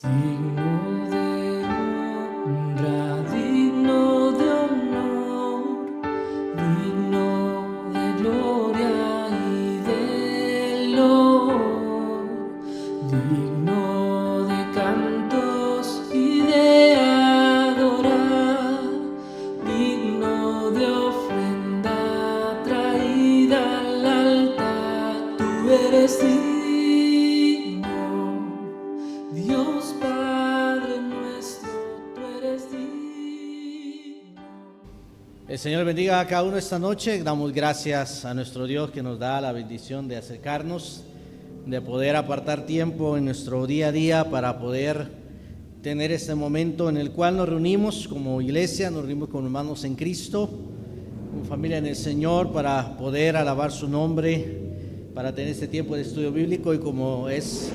Digno de honra, digno de honor, digno de gloria y de loor, digno de cantos y de adorar, digno de ofrenda traída al altar. Tú eres digno, Dios Padre nuestro, tú eres digno. El Señor bendiga a cada uno esta noche. Damos gracias a nuestro Dios que nos da la bendición de acercarnos, de poder apartar tiempo en nuestro día a día para poder tener este momento en el cual nos reunimos como iglesia, nos reunimos como hermanos en Cristo, como familia en el Señor, para poder alabar su nombre, para tener este tiempo de estudio bíblico y como es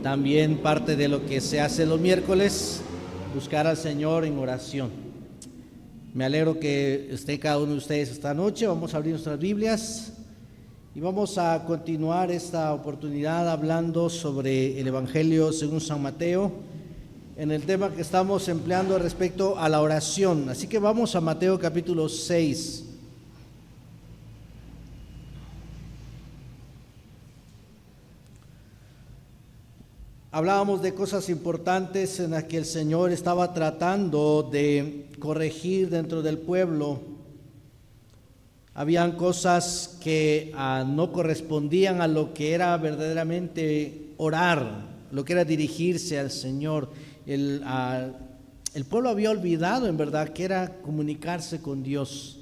también parte de lo que se hace los miércoles, buscar al Señor en oración. Me alegro que esté cada uno de ustedes esta noche. Vamos a abrir nuestras Biblias y vamos a continuar esta oportunidad hablando sobre el Evangelio según San Mateo, en el tema que estamos empleando respecto a la oración. Así que vamos a Mateo capítulo 6. Hablábamos de cosas importantes en las que el Señor estaba tratando de corregir dentro del pueblo. Habían cosas que no correspondían a lo que era verdaderamente orar, lo que era dirigirse al Señor. El pueblo había olvidado en verdad que era comunicarse con Dios.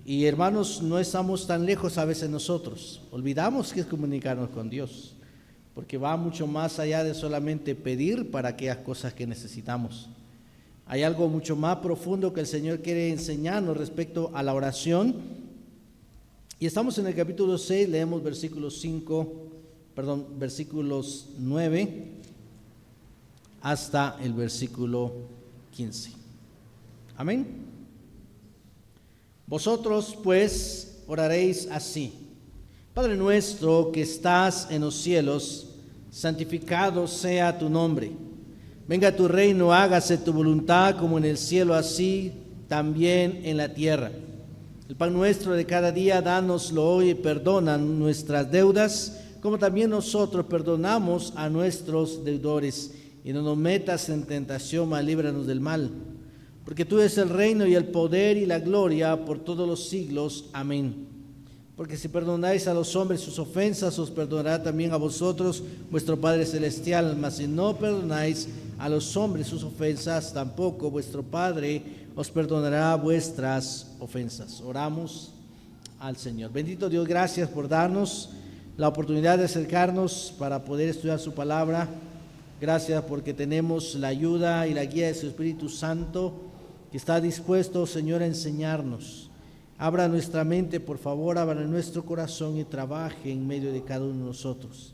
Y hermanos, no estamos tan lejos a veces nosotros. Olvidamos que es comunicarnos con Dios, porque va mucho más allá de solamente pedir para aquellas cosas que necesitamos. Hay algo mucho más profundo que el Señor quiere enseñarnos respecto a la oración. Y estamos en el capítulo 6, leemos versículos 9 hasta el versículo 15. Amén. Vosotros pues oraréis así: Padre nuestro que estás en los cielos, santificado sea tu nombre. Venga tu reino, hágase tu voluntad como en el cielo, así también en la tierra. El pan nuestro de cada día, dánoslo hoy, y perdona nuestras deudas, como también nosotros perdonamos a nuestros deudores. Y no nos metas en tentación, mas líbranos del mal. Porque tú eres el reino y el poder y la gloria por todos los siglos. Amén. Porque si perdonáis a los hombres sus ofensas, os perdonará también a vosotros vuestro Padre Celestial. Mas si no perdonáis a los hombres sus ofensas, tampoco vuestro Padre os perdonará vuestras ofensas. Oramos al Señor. Bendito Dios, gracias por darnos la oportunidad de acercarnos para poder estudiar su palabra. Gracias porque tenemos la ayuda y la guía de su Espíritu Santo, que está dispuesto, Señor, a enseñarnos. Abra nuestra mente, por favor, abra nuestro corazón y trabaje en medio de cada uno de nosotros,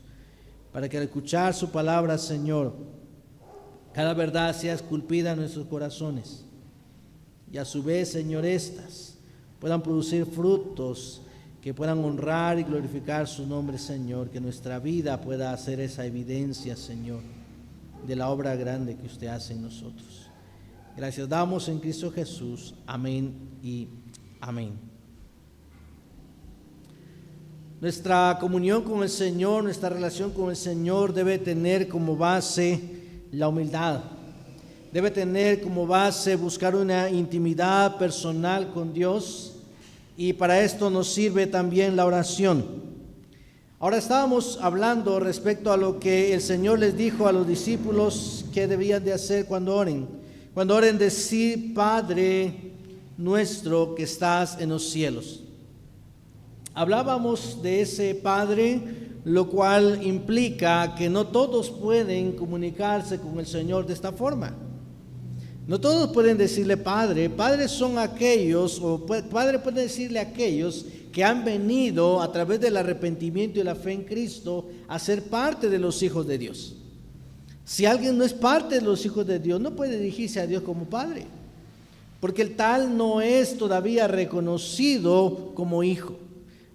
para que al escuchar su palabra, Señor, cada verdad sea esculpida en nuestros corazones, y a su vez, Señor, estas puedan producir frutos que puedan honrar y glorificar su nombre, Señor, que nuestra vida pueda hacer esa evidencia, Señor, de la obra grande que usted hace en nosotros. Gracias damos en Cristo Jesús. Amén y amén. Nuestra comunión con el Señor, nuestra relación con el Señor debe tener como base la humildad. Debe tener como base buscar una intimidad personal con Dios, y para esto nos sirve también la oración. Ahora estábamos hablando respecto a lo que el Señor les dijo a los discípulos que debían de hacer cuando oren. Cuando oren, decir: Padre nuestro que estás en los cielos. Hablábamos de ese Padre, lo cual implica que no todos pueden comunicarse con el Señor de esta forma. No todos pueden decirle Padre. Padres son aquellos, o Padre puede decirle a aquellos que han venido a través del arrepentimiento y la fe en Cristo a ser parte de los hijos de Dios. Si alguien no es parte de los hijos de Dios, no puede dirigirse a Dios como Padre, porque el tal no es todavía reconocido como hijo.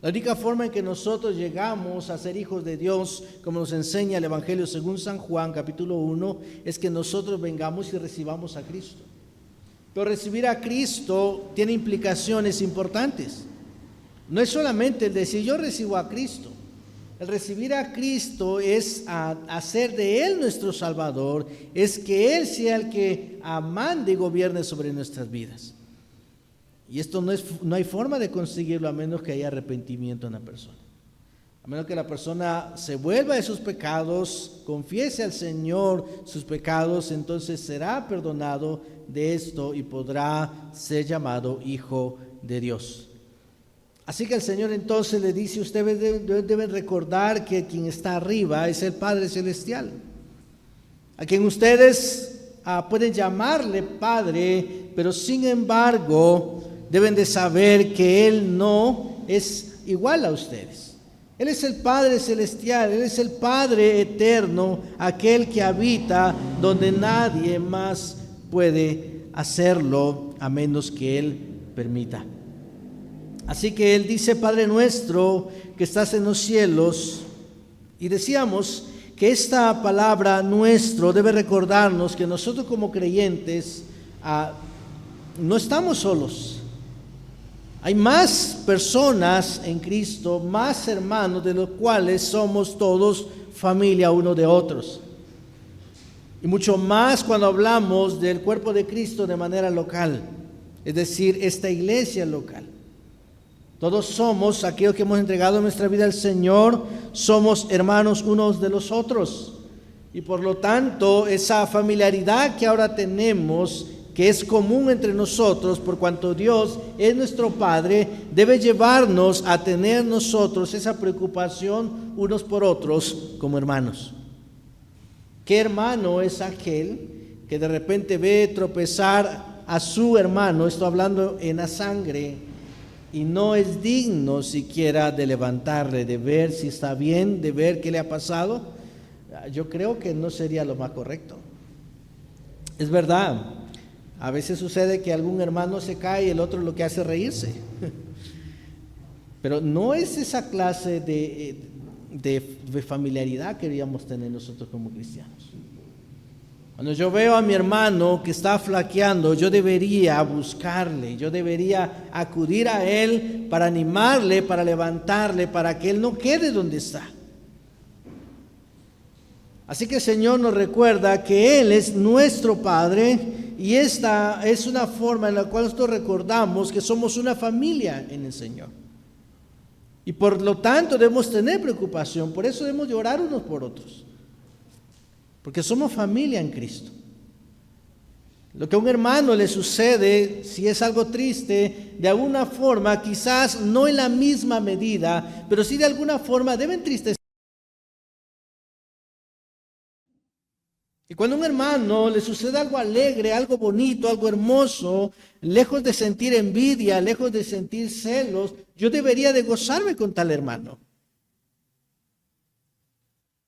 La única forma en que nosotros llegamos a ser hijos de Dios, como nos enseña el Evangelio según San Juan, capítulo 1, es que nosotros vengamos y recibamos a Cristo. Pero recibir a Cristo tiene implicaciones importantes. No es solamente el decir yo recibo a Cristo. El recibir a Cristo es hacer de Él nuestro Salvador, es que Él sea el que mande y gobierne sobre nuestras vidas. Y esto no hay forma de conseguirlo a menos que haya arrepentimiento en la persona. A menos que la persona se vuelva de sus pecados, confiese al Señor sus pecados, entonces será perdonado de esto y podrá ser llamado hijo de Dios. Así que el Señor entonces le dice, ustedes deben recordar que quien está arriba es el Padre Celestial, a quien ustedes pueden llamarle Padre, pero sin embargo deben de saber que Él no es igual a ustedes. Él es el Padre Celestial, Él es el Padre Eterno, aquel que habita donde nadie más puede hacerlo a menos que Él permita. Así que Él dice, Padre nuestro que estás en los cielos, y decíamos que esta palabra nuestro debe recordarnos que nosotros como creyentes no estamos solos. Hay más personas en Cristo, más hermanos, de los cuales somos todos familia uno de otros. Y mucho más cuando hablamos del cuerpo de Cristo de manera local, es decir, esta iglesia local. Todos somos aquellos que hemos entregado nuestra vida al Señor, somos hermanos unos de los otros. Y por lo tanto, esa familiaridad que ahora tenemos, que es común entre nosotros, por cuanto Dios es nuestro Padre, debe llevarnos a tener nosotros esa preocupación unos por otros como hermanos. ¿Qué hermano es aquel que de repente ve tropezar a su hermano, estoy hablando en la sangre, y no es digno siquiera de levantarle, de ver si está bien, de ver qué le ha pasado? Yo creo que no sería lo más correcto. Es verdad, a veces sucede que algún hermano se cae y el otro lo que hace es reírse. Pero no es esa clase de familiaridad que deberíamos tener nosotros como cristianos. Cuando yo veo a mi hermano que está flaqueando, yo debería buscarle, yo debería acudir a él para animarle, para levantarle, para que él no quede donde está. Así que el Señor nos recuerda que Él es nuestro Padre, y esta es una forma en la cual nosotros recordamos que somos una familia en el Señor. Y por lo tanto debemos tener preocupación, por eso debemos llorar unos por otros. Porque somos familia en Cristo. Lo que a un hermano le sucede, si es algo triste, de alguna forma, quizás no en la misma medida, pero sí de alguna forma debe entristecer. Y cuando a un hermano le sucede algo alegre, algo bonito, algo hermoso, lejos de sentir envidia, lejos de sentir celos, yo debería de gozarme con tal hermano.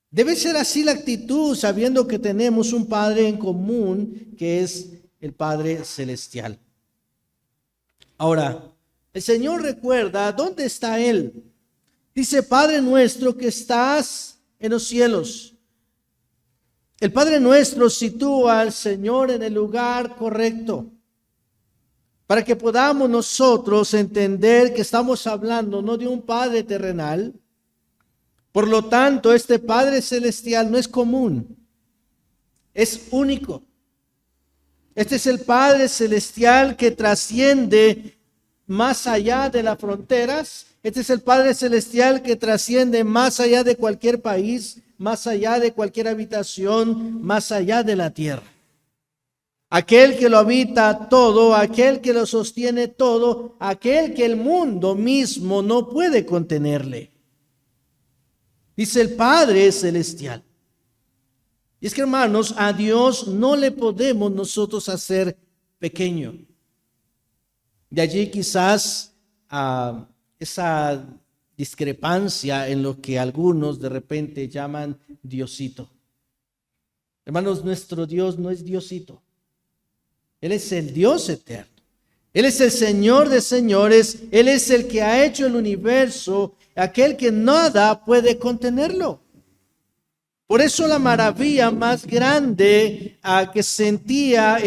Debe ser así la actitud, sabiendo que tenemos un Padre en común, que es el Padre Celestial. Ahora, el Señor recuerda dónde está Él. Dice, Padre nuestro que estás en los cielos. El Padre nuestro sitúa al Señor en el lugar correcto, para que podamos nosotros entender que estamos hablando no de un Padre terrenal. Por lo tanto, este Padre Celestial no es común, es único. Este es el Padre Celestial que trasciende más allá de las fronteras. Este es el Padre Celestial que trasciende más allá de cualquier país, más allá de cualquier habitación, más allá de la tierra. Aquel que lo habita todo, aquel que lo sostiene todo, aquel que el mundo mismo no puede contenerle. Dice el Padre Celestial. Y es que, hermanos, a Dios no le podemos nosotros hacer pequeño. De allí quizás esa discrepancia en lo que algunos de repente llaman Diosito. Hermanos, nuestro Dios no es Diosito. Él es el Dios eterno. Él es el Señor de señores, Él es el que ha hecho el universo, aquel que nada puede contenerlo. Por eso la maravilla más grande que sentía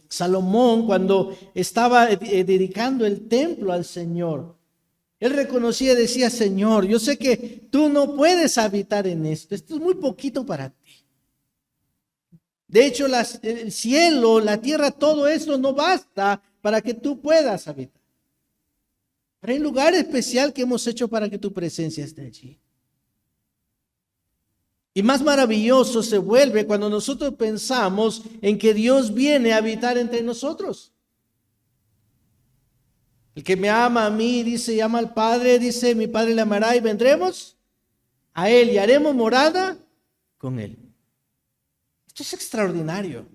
Salomón cuando estaba dedicando el templo al Señor. Él reconocía y decía: Señor, yo sé que tú no puedes habitar en esto es muy poquito para ti. De hecho, el cielo, la tierra, todo eso no basta para que tú puedas habitar. Pero hay un lugar especial que hemos hecho para que tu presencia esté allí. Y más maravilloso se vuelve cuando nosotros pensamos en que Dios viene a habitar entre nosotros. El que me ama a mí, dice, y ama al Padre, dice, mi Padre le amará y vendremos a Él y haremos morada con Él. Esto es extraordinario.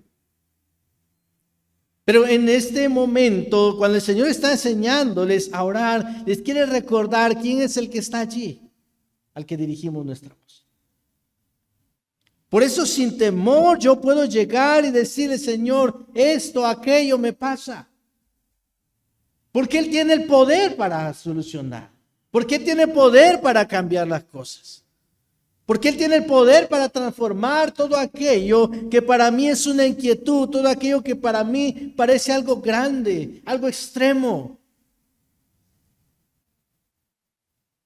Pero en este momento, cuando el Señor está enseñándoles a orar, les quiere recordar quién es el que está allí, al que dirigimos nuestra voz. Por eso, sin temor, yo puedo llegar y decirle: Señor, esto, aquello me pasa. Porque Él tiene el poder para solucionar. Porque Él tiene poder para cambiar las cosas. Porque Él tiene el poder para transformar todo aquello que para mí es una inquietud, todo aquello que para mí parece algo grande, algo extremo.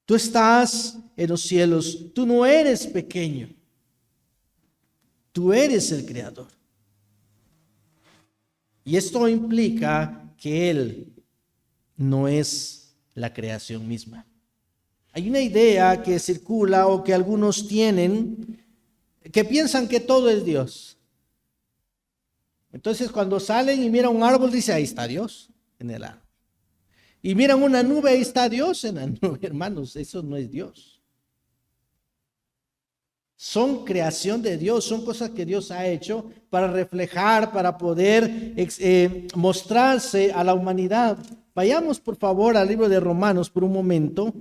Tú estás en los cielos, tú no eres pequeño, tú eres el Creador. Y esto implica que Él no es la creación misma. Hay una idea que circula o que algunos tienen que piensan que todo es Dios. Entonces cuando salen y miran un árbol, dice: ahí está Dios en el árbol. Y miran una nube, ahí está Dios en la nube. Hermanos, eso no es Dios. Son creación de Dios, son cosas que Dios ha hecho para reflejar, para poder mostrarse a la humanidad. Vayamos por favor al libro de Romanos por un momento,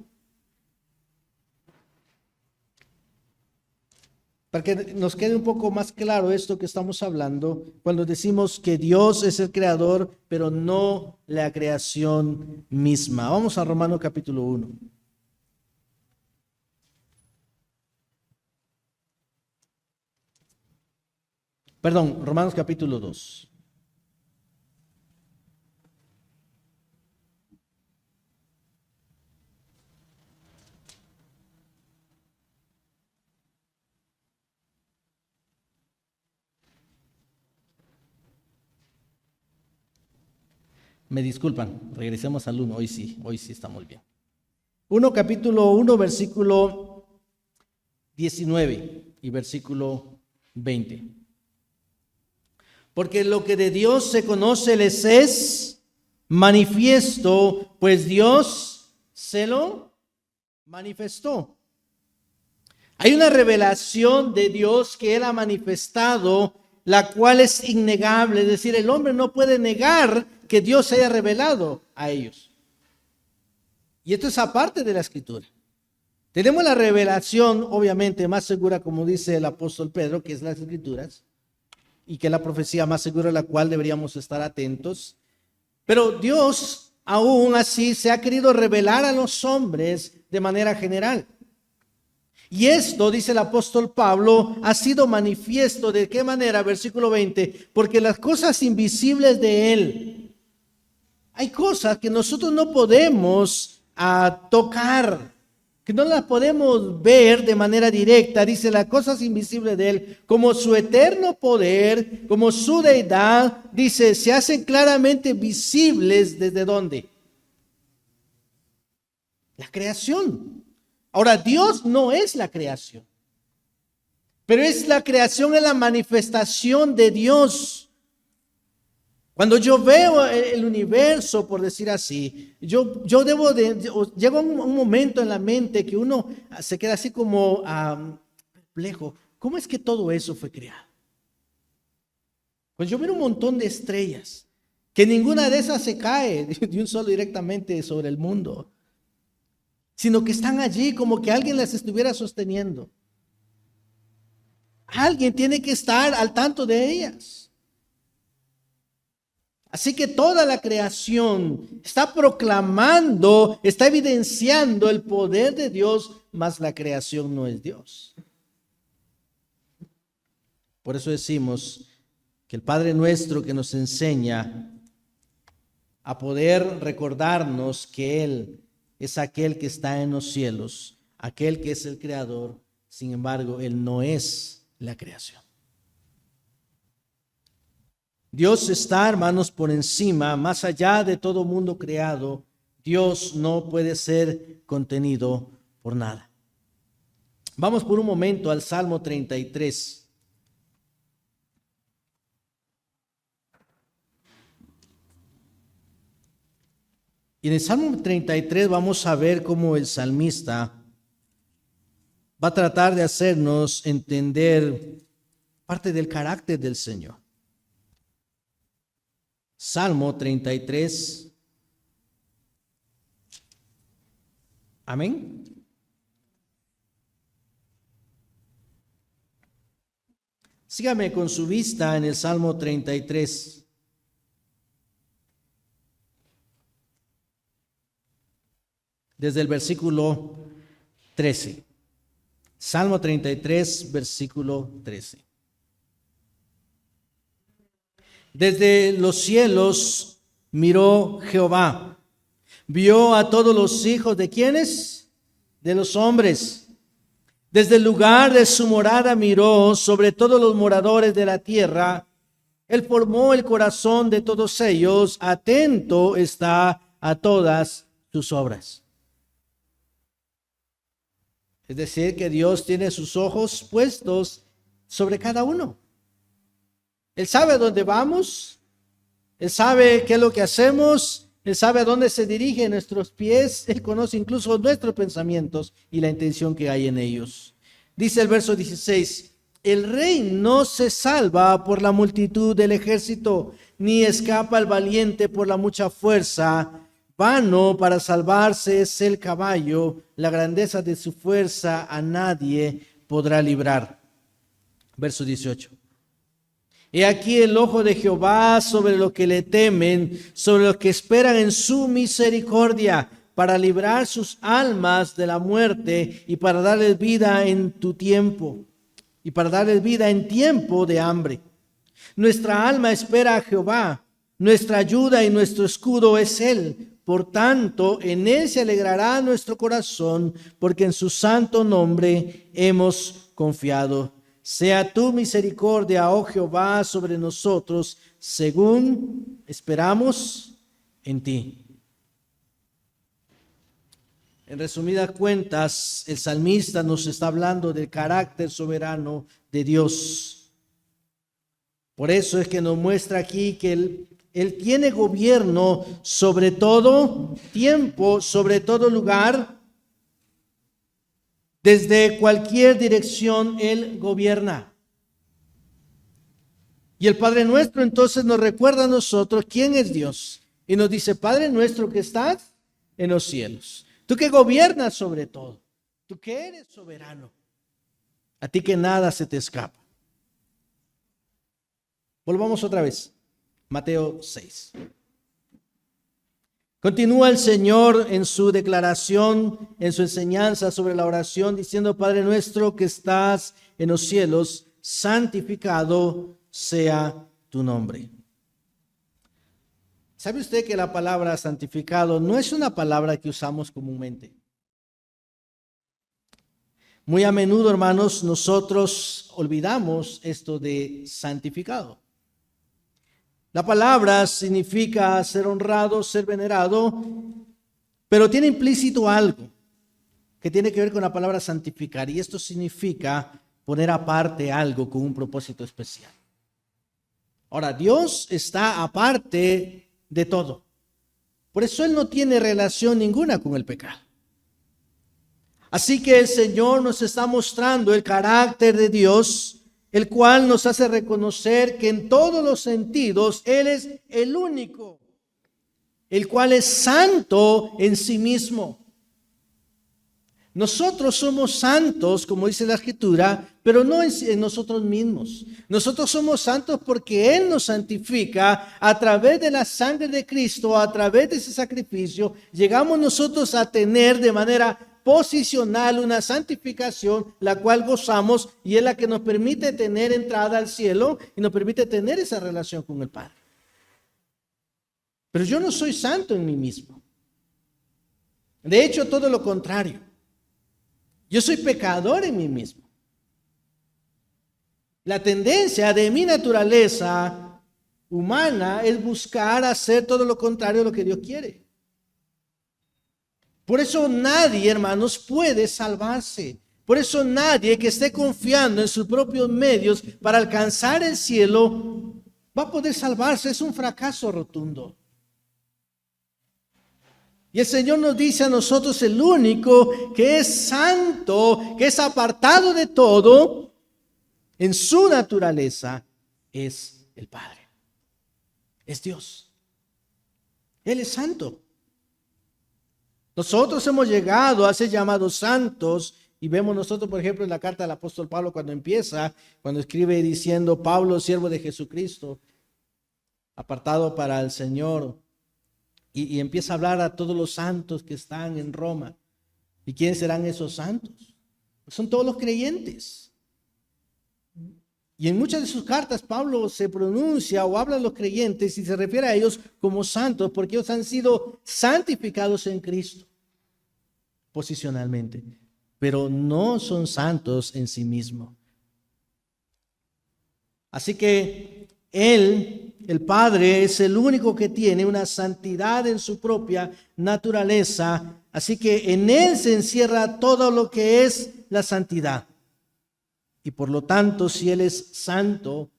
para que nos quede un poco más claro esto que estamos hablando cuando decimos que Dios es el creador, pero no la creación misma. Vamos a Romanos capítulo 1. Perdón, Romanos capítulo 2. Me disculpan, regresemos al 1, hoy sí estamos bien. Capítulo 1, versículo 19 y versículo 20. Porque lo que de Dios se conoce les es manifiesto, pues Dios se lo manifestó. Hay una revelación de Dios que Él ha manifestado, la cual es innegable. Es decir, el hombre no puede negar que Dios se haya revelado a ellos. Y esto es aparte de la Escritura. Tenemos la revelación, obviamente, más segura, como dice el apóstol Pedro, que es las Escrituras, y que es la profecía más segura a la cual deberíamos estar atentos. Pero Dios, aún así, se ha querido revelar a los hombres de manera general. Y esto, dice el apóstol Pablo, ha sido manifiesto. ¿De qué manera? Versículo 20. Porque las cosas invisibles de Él, hay cosas que nosotros no podemos tocar, que no las podemos ver de manera directa. Dice, las cosas invisibles de Él, como su eterno poder, como su deidad, dice, se hacen claramente visibles. ¿Desde dónde? La creación. Ahora, Dios no es la creación, pero es la creación, en la manifestación de Dios. Cuando yo veo el universo, por decir así, llega un momento en la mente que uno se queda así como perplejo. ¿Cómo es que todo eso fue creado? Pues yo miro un montón de estrellas, que ninguna de esas se cae de un solo directamente sobre el mundo, sino que están allí como que alguien las estuviera sosteniendo. Alguien tiene que estar al tanto de ellas. Así que toda la creación está proclamando, está evidenciando el poder de Dios, mas la creación no es Dios. Por eso decimos que el Padre nuestro que nos enseña a poder recordarnos que Él es aquel que está en los cielos, aquel que es el creador, sin embargo, Él no es la creación. Dios está, hermanos, por encima, más allá de todo mundo creado. Dios no puede ser contenido por nada. Vamos por un momento al Salmo 33. Y en el Salmo 33 vamos a ver cómo el salmista va a tratar de hacernos entender parte del carácter del Señor. Salmo 33. Amén. Sígame con su vista en el Salmo 33. Desde el versículo 13. Salmo 33, versículo 13. Desde los cielos miró Jehová, vio a todos los hijos de ¿quiénes? De los hombres. Desde el lugar de su morada miró sobre todos los moradores de la tierra. Él formó el corazón de todos ellos, atento está a todas sus obras. Es decir, que Dios tiene sus ojos puestos sobre cada uno. Él sabe a dónde vamos, Él sabe qué es lo que hacemos, Él sabe a dónde se dirigen nuestros pies, Él conoce incluso nuestros pensamientos y la intención que hay en ellos. Dice el verso 16, el rey no se salva por la multitud del ejército, ni escapa el valiente por la mucha fuerza. Vano para salvarse es el caballo, la grandeza de su fuerza a nadie podrá librar. Verso 18. He aquí el ojo de Jehová sobre los que le temen, sobre los que esperan en su misericordia, para librar sus almas de la muerte y para darles vida en tu tiempo, y para darles vida en tiempo de hambre. Nuestra alma espera a Jehová, nuestra ayuda y nuestro escudo es Él. Por tanto, en Él se alegrará nuestro corazón, porque en su santo nombre hemos confiado. Sea tu misericordia, oh Jehová, sobre nosotros, según esperamos en ti. En resumidas cuentas, el salmista nos está hablando del carácter soberano de Dios. Por eso es que nos muestra aquí que Él tiene gobierno sobre todo tiempo, sobre todo lugar. Desde cualquier dirección Él gobierna. Y el Padre nuestro entonces nos recuerda a nosotros quién es Dios. Y nos dice, Padre nuestro que estás en los cielos. Tú que gobiernas sobre todo. Tú que eres soberano. A ti que nada se te escapa. Volvamos otra vez. Mateo 6. Continúa el Señor en su declaración, en su enseñanza sobre la oración, diciendo, Padre nuestro que estás en los cielos, santificado sea tu nombre. ¿Sabe usted que la palabra santificado no es una palabra que usamos comúnmente? Muy a menudo, hermanos, nosotros olvidamos esto de santificado. La palabra significa ser honrado, ser venerado, pero tiene implícito algo que tiene que ver con la palabra santificar, y esto significa poner aparte algo con un propósito especial. Ahora, Dios está aparte de todo. Por eso Él no tiene relación ninguna con el pecado. Así que el Señor nos está mostrando el carácter de Dios, el cual nos hace reconocer que en todos los sentidos Él es el único, el cual es santo en sí mismo. Nosotros somos santos, como dice la Escritura, pero no en nosotros mismos. Nosotros somos santos porque Él nos santifica a través de la sangre de Cristo, a través de ese sacrificio. Llegamos nosotros a tener de manera posicional una santificación, la cual gozamos y es la que nos permite tener entrada al cielo y nos permite tener esa relación con el Padre. Pero yo no soy santo en mí mismo. De hecho, todo lo contrario. Yo soy pecador en mí mismo. La tendencia de mi naturaleza humana es buscar hacer todo lo contrario de lo que Dios quiere. Por eso nadie, hermanos, puede salvarse. Por eso nadie que esté confiando en sus propios medios para alcanzar el cielo va a poder salvarse. Es un fracaso rotundo. Y el Señor nos dice a nosotros, el único que es santo, que es apartado de todo, en su naturaleza, es el Padre. Es Dios. Él es santo. Nosotros hemos llegado a ser llamados santos y vemos nosotros, por ejemplo, en la carta del apóstol Pablo cuando escribe diciendo, Pablo, siervo de Jesucristo, apartado para el Señor. Y empieza a hablar a todos los santos que están en Roma. ¿Y quiénes serán esos santos? Son todos los creyentes. Y en muchas de sus cartas Pablo se pronuncia o habla a los creyentes y se refiere a ellos como santos porque ellos han sido santificados en Cristo posicionalmente, pero no son santos en sí mismos. Así que Él, el Padre, es el único que tiene una santidad en su propia naturaleza. Así que en Él se encierra todo lo que es la santidad. Y por lo tanto, si Él es santo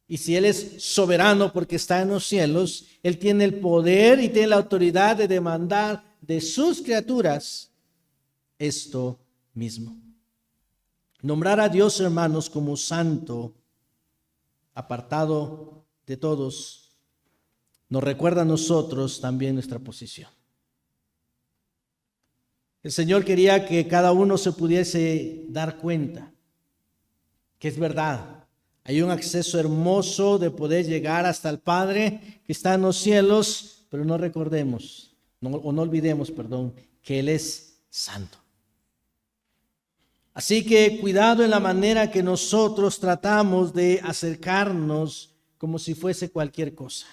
y si Él es soberano porque está en los cielos, Él tiene el poder y tiene la autoridad de demandar de sus criaturas esto mismo. Nombrar a Dios, hermanos, como santo, apartado de todos, nos recuerda a nosotros también nuestra posición. El Señor quería que cada uno se pudiese dar cuenta que es verdad. Hay un acceso hermoso de poder llegar hasta el Padre que está en los cielos, pero no olvidemos, que Él es santo. Así que cuidado en la manera que nosotros tratamos de acercarnos como si fuese cualquier cosa.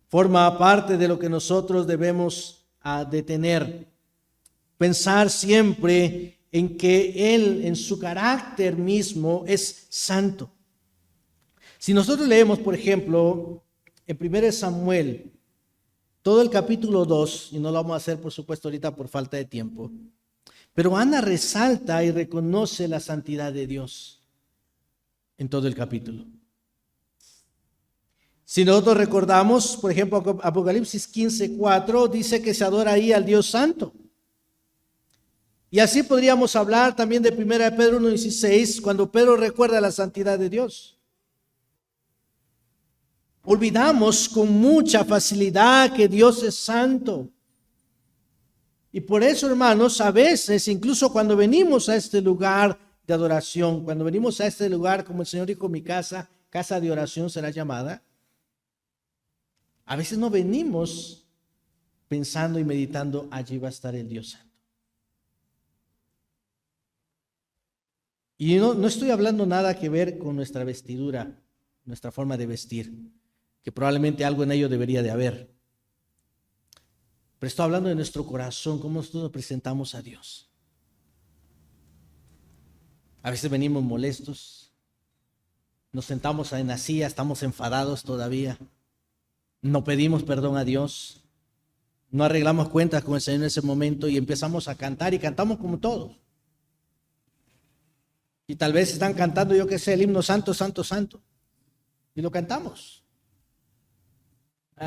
Forma parte de lo que nosotros debemos detener. Pensar siempre en que Él, en su carácter mismo, es santo. Si nosotros leemos, por ejemplo, en 1 Samuel, todo el capítulo 2, y no lo vamos a hacer por supuesto ahorita por falta de tiempo, pero Ana resalta y reconoce la santidad de Dios en todo el capítulo. Si nosotros recordamos, por ejemplo, Apocalipsis 15:4 dice que se adora ahí al Dios santo. Y así podríamos hablar también de 1 Pedro 1:16, cuando Pedro recuerda la santidad de Dios. Olvidamos con mucha facilidad que Dios es santo. Y por eso, hermanos, a veces, incluso cuando venimos a este lugar de adoración, cuando venimos a este lugar, como el Señor dijo, mi casa de oración será llamada, a veces no venimos pensando y meditando, allí va a estar el Dios santo. Y no estoy hablando nada que ver con nuestra vestidura, nuestra forma de vestir, que probablemente algo en ello debería de haber. Pero estoy hablando de nuestro corazón, cómo nosotros nos presentamos a Dios. A veces venimos molestos, nos sentamos en la silla, estamos enfadados todavía, no pedimos perdón a Dios, no arreglamos cuentas con el Señor en ese momento y empezamos a cantar y cantamos como todos. Y tal vez están cantando, yo qué sé, el himno Santo, Santo, Santo. Y lo cantamos.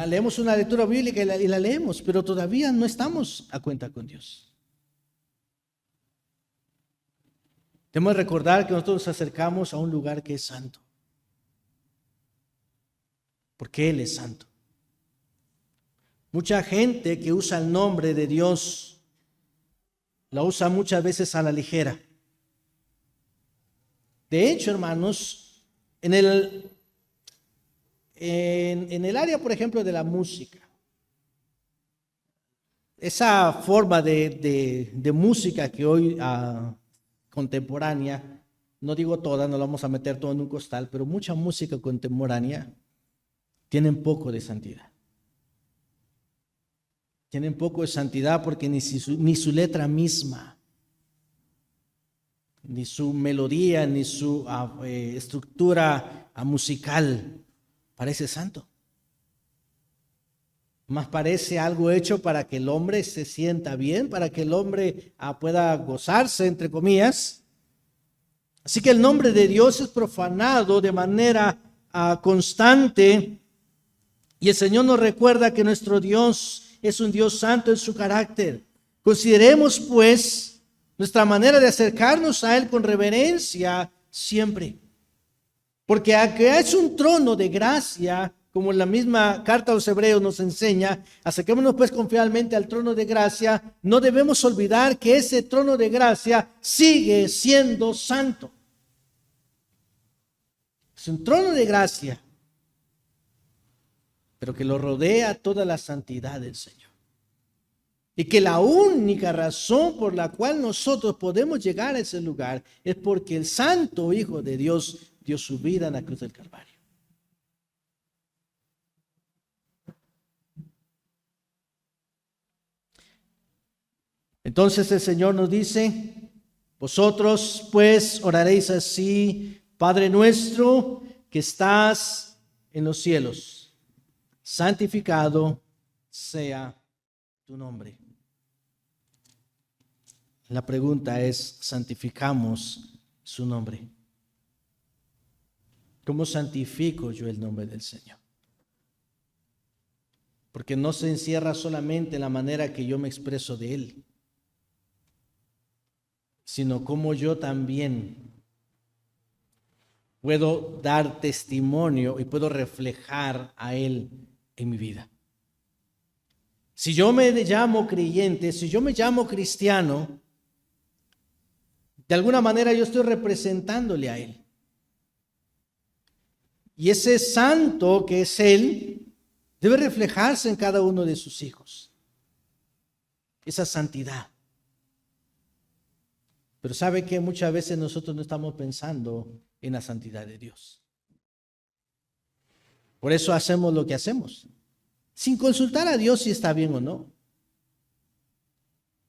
Leemos una lectura bíblica y la leemos, pero todavía no estamos a cuenta con Dios. Debemos recordar que nosotros nos acercamos a un lugar que es santo. Porque Él es santo. Mucha gente que usa el nombre de Dios la usa muchas veces a la ligera. De hecho, hermanos, en el área, por ejemplo, de la música, esa forma de música que hoy contemporánea, no digo toda, no la vamos a meter todo en un costal, pero mucha música contemporánea tienen poco de santidad. Tienen poco de santidad porque ni su letra misma, ni su melodía, ni su estructura musical parece santo. Más parece algo hecho para que el hombre se sienta bien, para que el hombre pueda gozarse, entre comillas. Así que el nombre de Dios es profanado de manera constante, y el Señor nos recuerda que nuestro Dios es un Dios santo en su carácter. Consideremos pues nuestra manera de acercarnos a Él con reverencia siempre, porque aunque es un trono de gracia, como la misma carta a los Hebreos nos enseña, acerquémonos pues confiadamente al trono de gracia. No debemos olvidar que ese trono de gracia sigue siendo santo. Es un trono de gracia, pero que lo rodea toda la santidad del Señor. Y que la única razón por la cual nosotros podemos llegar a ese lugar es porque el Santo Hijo de Dios dio su vida en la cruz del Calvario. Entonces el Señor nos dice: vosotros pues oraréis así: Padre nuestro que estás en los cielos, santificado sea tu nombre. La pregunta es: ¿santificamos su nombre? ¿Cómo santifico yo el nombre del Señor? Porque no se encierra solamente en la manera que yo me expreso de Él, sino cómo yo también puedo dar testimonio y puedo reflejar a Él en mi vida. Si yo me llamo creyente, si yo me llamo cristiano, de alguna manera yo estoy representándole a Él. Y ese santo que es Él debe reflejarse en cada uno de sus hijos. Esa santidad. Pero ¿sabe qué? Muchas veces nosotros no estamos pensando en la santidad de Dios. Por eso hacemos lo que hacemos, sin consultar a Dios si está bien o no.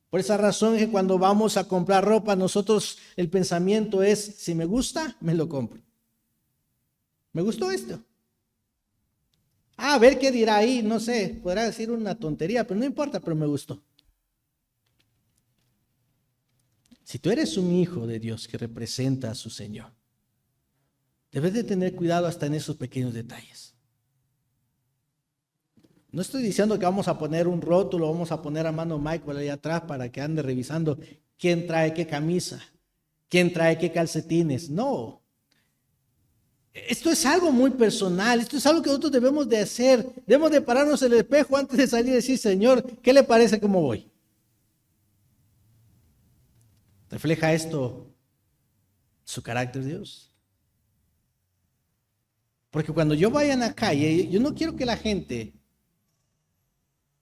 Por esa razón es que cuando vamos a comprar ropa, nosotros el pensamiento es: si me gusta, me lo compro. ¿Me gustó esto? A ver qué dirá ahí, no sé, podrá decir una tontería, pero no importa, pero me gustó. Si tú eres un hijo de Dios que representa a su Señor, debes de tener cuidado hasta en esos pequeños detalles. No estoy diciendo que vamos a poner un rótulo, vamos a poner a mano Michael ahí atrás para que ande revisando quién trae qué camisa, quién trae qué calcetines. No. Esto es algo muy personal, esto es algo que nosotros debemos de hacer. Debemos de pararnos en el espejo antes de salir y decir: Señor, ¿qué le parece cómo voy? ¿Refleja esto su carácter, Dios? Porque cuando yo vaya en la calle, yo no quiero que la gente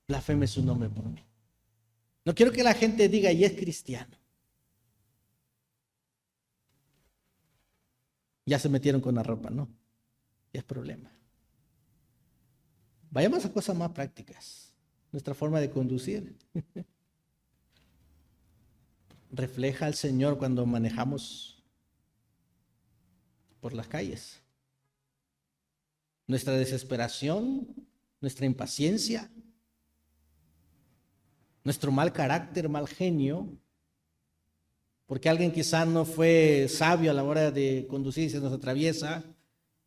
blasfeme su nombre por mí. No quiero que la gente diga: y es cristiano. Ya se metieron con la ropa, ¿no? Ya es problema. Vayamos a cosas más prácticas. Nuestra forma de conducir. Refleja al Señor cuando manejamos por las calles. Nuestra desesperación, nuestra impaciencia, nuestro mal carácter, mal genio, porque alguien quizás no fue sabio a la hora de conducir y se nos atraviesa,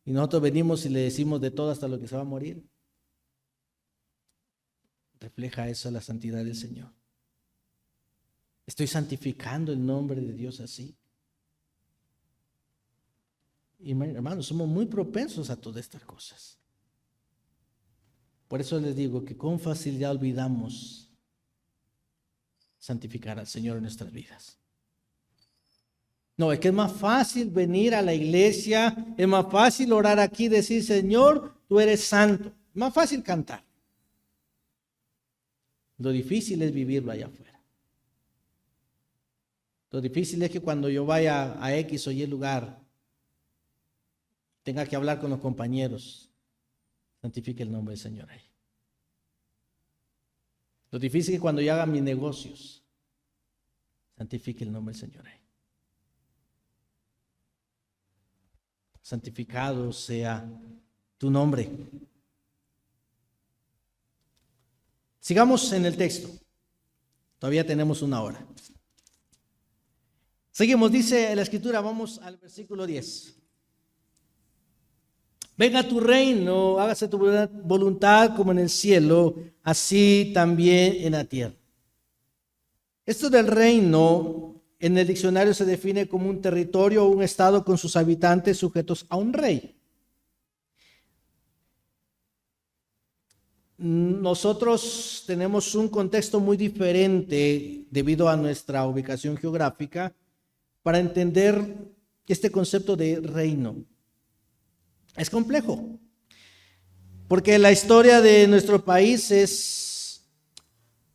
y nosotros venimos y le decimos de todo hasta lo que se va a morir. Refleja eso la santidad del Señor. Estoy santificando el nombre de Dios así. Y hermanos, somos muy propensos a todas estas cosas. Por eso les digo que con facilidad olvidamos santificar al Señor en nuestras vidas. No, es que es más fácil venir a la iglesia, es más fácil orar aquí y decir, Señor, tú eres santo. Es más fácil cantar. Lo difícil es vivirlo allá afuera. Lo difícil es que cuando yo vaya a X o Y lugar, tenga que hablar con los compañeros, santifique el nombre del Señor ahí. Lo difícil es que cuando yo haga mis negocios, santifique el nombre del Señor ahí. Santificado sea tu nombre. Sigamos en el texto. Todavía tenemos una hora. Seguimos, dice la Escritura, vamos al versículo 10. Venga tu reino, hágase tu voluntad como en el cielo, así también en la tierra. Esto del reino en el diccionario se define como un territorio o un estado con sus habitantes sujetos a un rey. Nosotros tenemos un contexto muy diferente debido a nuestra ubicación geográfica para entender este concepto de reino. Es complejo, porque la historia de nuestro país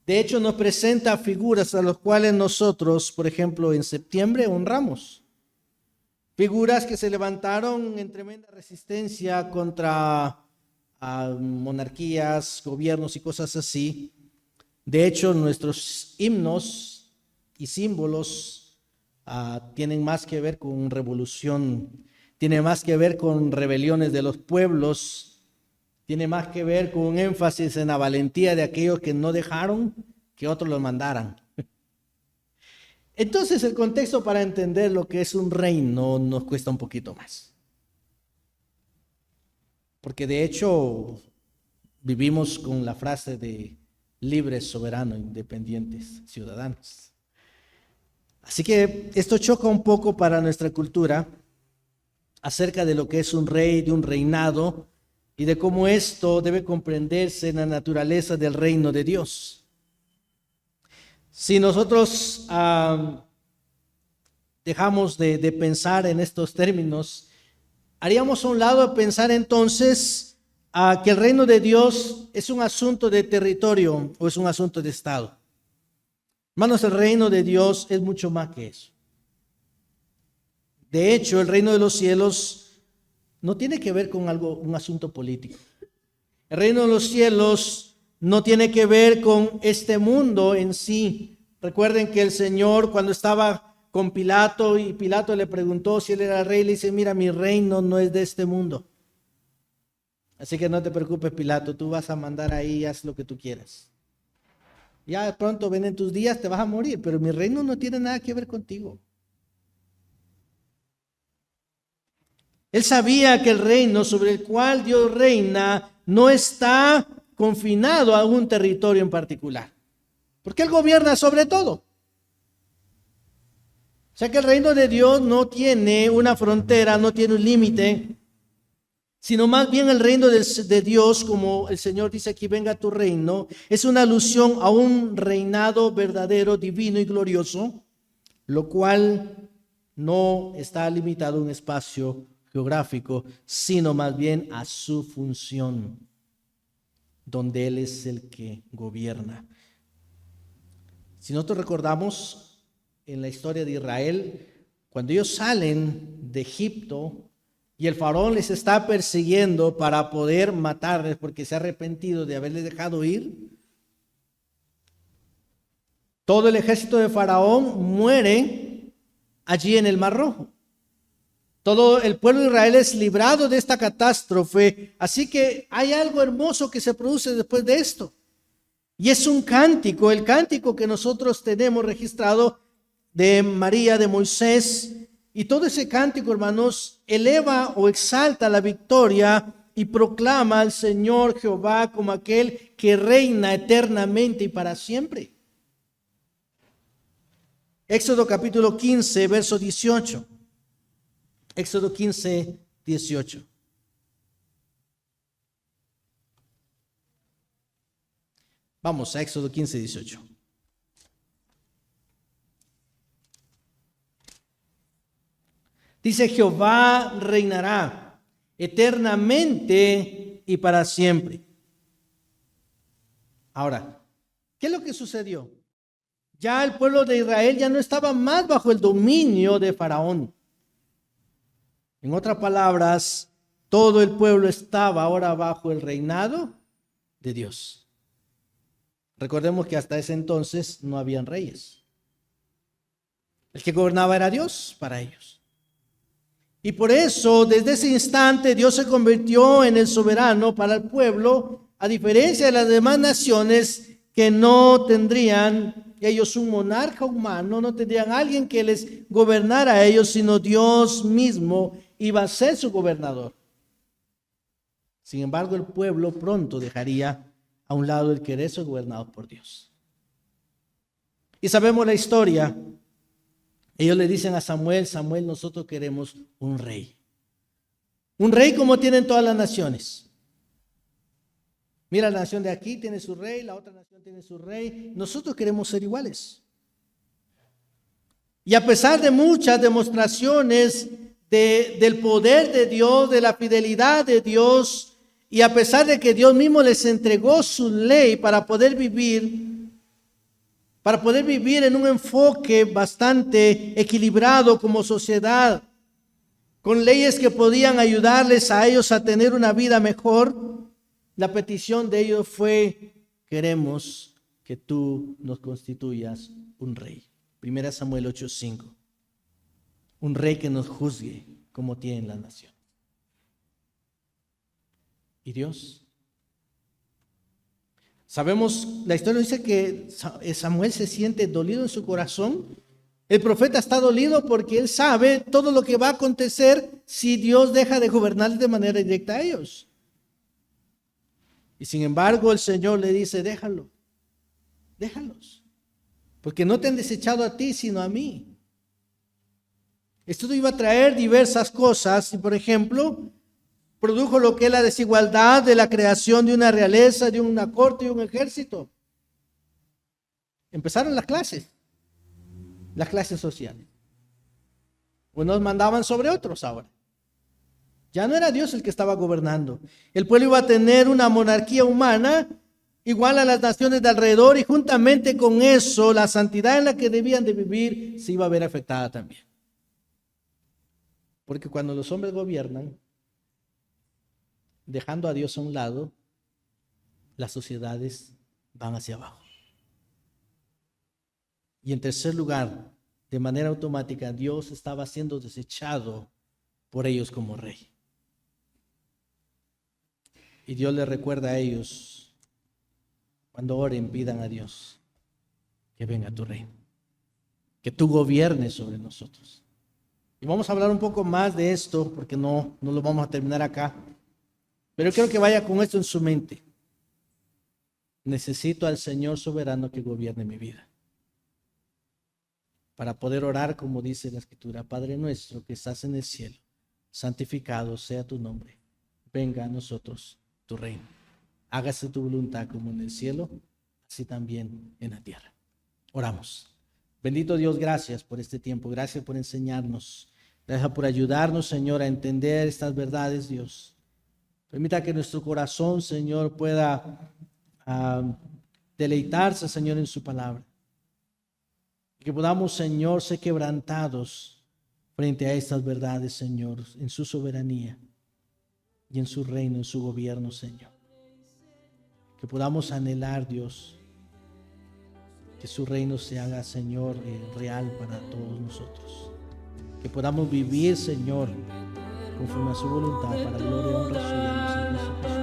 de hecho nos presenta figuras a las cuales nosotros, por ejemplo, en septiembre honramos. Figuras que se levantaron en tremenda resistencia contra monarquías, gobiernos y cosas así. De hecho, nuestros himnos y símbolos tienen más que ver con revolución, tiene más que ver con rebeliones de los pueblos, tiene más que ver con un énfasis en la valentía de aquellos que no dejaron que otros los mandaran. Entonces el contexto para entender lo que es un reino nos cuesta un poquito más. Porque de hecho vivimos con la frase de libres, soberanos, independientes, ciudadanos. Así que esto choca un poco para nuestra cultura acerca de lo que es un rey, de un reinado, y de cómo esto debe comprenderse en la naturaleza del reino de Dios. Si nosotros dejamos de pensar en estos términos, haríamos a un lado pensar entonces que el reino de Dios es un asunto de territorio o es un asunto de estado. Hermanos, el reino de Dios es mucho más que eso. De hecho, el reino de los cielos no tiene que ver con un asunto político. El reino de los cielos no tiene que ver con este mundo en sí. Recuerden que el Señor, cuando estaba con Pilato y Pilato le preguntó si él era rey, le dice, mira, mi reino no es de este mundo. Así que no te preocupes, Pilato, tú vas a mandar ahí y haz lo que tú quieras. Ya de pronto vienen tus días, te vas a morir, pero mi reino no tiene nada que ver contigo. Él sabía que el reino sobre el cual Dios reina no está confinado a un territorio en particular, porque Él gobierna sobre todo. O sea que el reino de Dios no tiene una frontera, no tiene un límite, sino más bien el reino de Dios, como el Señor dice aquí, venga tu reino, es una alusión a un reinado verdadero, divino y glorioso, lo cual no está limitado a un espacio geográfico, sino más bien a su función, donde Él es el que gobierna. Si nosotros recordamos en la historia de Israel, cuando ellos salen de Egipto y el faraón les está persiguiendo para poder matarles porque se ha arrepentido de haberles dejado ir, todo el ejército de Faraón muere allí en el Mar Rojo. Todo el pueblo de Israel es librado de esta catástrofe. Así que hay algo hermoso que se produce después de esto. Y es un cántico, el cántico que nosotros tenemos registrado de María, de Moisés. Y todo ese cántico, hermanos, eleva o exalta la victoria y proclama al Señor Jehová como aquel que reina eternamente y para siempre. Éxodo capítulo 15, verso 18. Éxodo 15, 18. Vamos a Éxodo 15, 18. Dice: Jehová reinará eternamente y para siempre. Ahora, ¿qué es lo que sucedió? Ya el pueblo de Israel ya no estaba más bajo el dominio de Faraón. En otras palabras, todo el pueblo estaba ahora bajo el reinado de Dios. Recordemos que hasta ese entonces no habían reyes. El que gobernaba era Dios para ellos. Y por eso, desde ese instante, Dios se convirtió en el soberano para el pueblo, a diferencia de las demás naciones que no tendrían ellos un monarca humano, no tendrían alguien que les gobernara a ellos, sino Dios mismo iba a ser su gobernador. Sin embargo, el pueblo pronto dejaría a un lado el querer ser gobernado por Dios. Y sabemos la historia. Ellos le dicen a Samuel: Samuel, nosotros queremos un rey. Un rey como tienen todas las naciones. Mira, la nación de aquí tiene su rey, la otra nación tiene su rey. Nosotros queremos ser iguales. Y a pesar de muchas demostraciones del poder de Dios, de la fidelidad de Dios, y a pesar de que Dios mismo les entregó su ley para poder vivir en un enfoque bastante equilibrado como sociedad, con leyes que podían ayudarles a ellos a tener una vida mejor, la petición de ellos fue: queremos que tú nos constituyas un rey. 1 Samuel 8:5. Un rey que nos juzgue como tienen la nación. ¿Y Dios? Sabemos, la historia dice que Samuel se siente dolido en su corazón. El profeta está dolido porque él sabe todo lo que va a acontecer si Dios deja de gobernar de manera directa a ellos. Y sin embargo, el Señor le dice: déjalos, porque no te han desechado a ti, sino a mí. Esto iba a traer diversas cosas, y por ejemplo, produjo lo que es la desigualdad de la creación de una realeza, de una corte y un ejército. Empezaron las clases sociales. Unos mandaban sobre otros ahora. Ya no era Dios el que estaba gobernando. El pueblo iba a tener una monarquía humana igual a las naciones de alrededor, y juntamente con eso, la santidad en la que debían de vivir se iba a ver afectada también. Porque cuando los hombres gobiernan, dejando a Dios a un lado, las sociedades van hacia abajo. Y en tercer lugar, de manera automática, Dios estaba siendo desechado por ellos como rey. Y Dios les recuerda a ellos: cuando oren, pidan a Dios que venga tu reino, que tú gobiernes sobre nosotros. Y vamos a hablar un poco más de esto, porque no lo vamos a terminar acá. Pero quiero que vaya con esto en su mente. Necesito al Señor soberano que gobierne mi vida, para poder orar como dice la Escritura: Padre nuestro que estás en el cielo, santificado sea tu nombre. Venga a nosotros tu reino. Hágase tu voluntad como en el cielo, así también en la tierra. Oramos. Bendito Dios, gracias por este tiempo. Gracias por enseñarnos. Gracias por ayudarnos, Señor, a entender estas verdades, Dios. Permita que nuestro corazón, Señor, pueda deleitarse, Señor, en su palabra. Que podamos, Señor, ser quebrantados frente a estas verdades, Señor, en su soberanía y en su reino, en su gobierno, Señor. Que podamos anhelar, Dios, que su reino se haga, Señor, real para todos nosotros. Que podamos vivir, Señor, conforme a su voluntad, para gloria y honra suya en Cristo Jesús.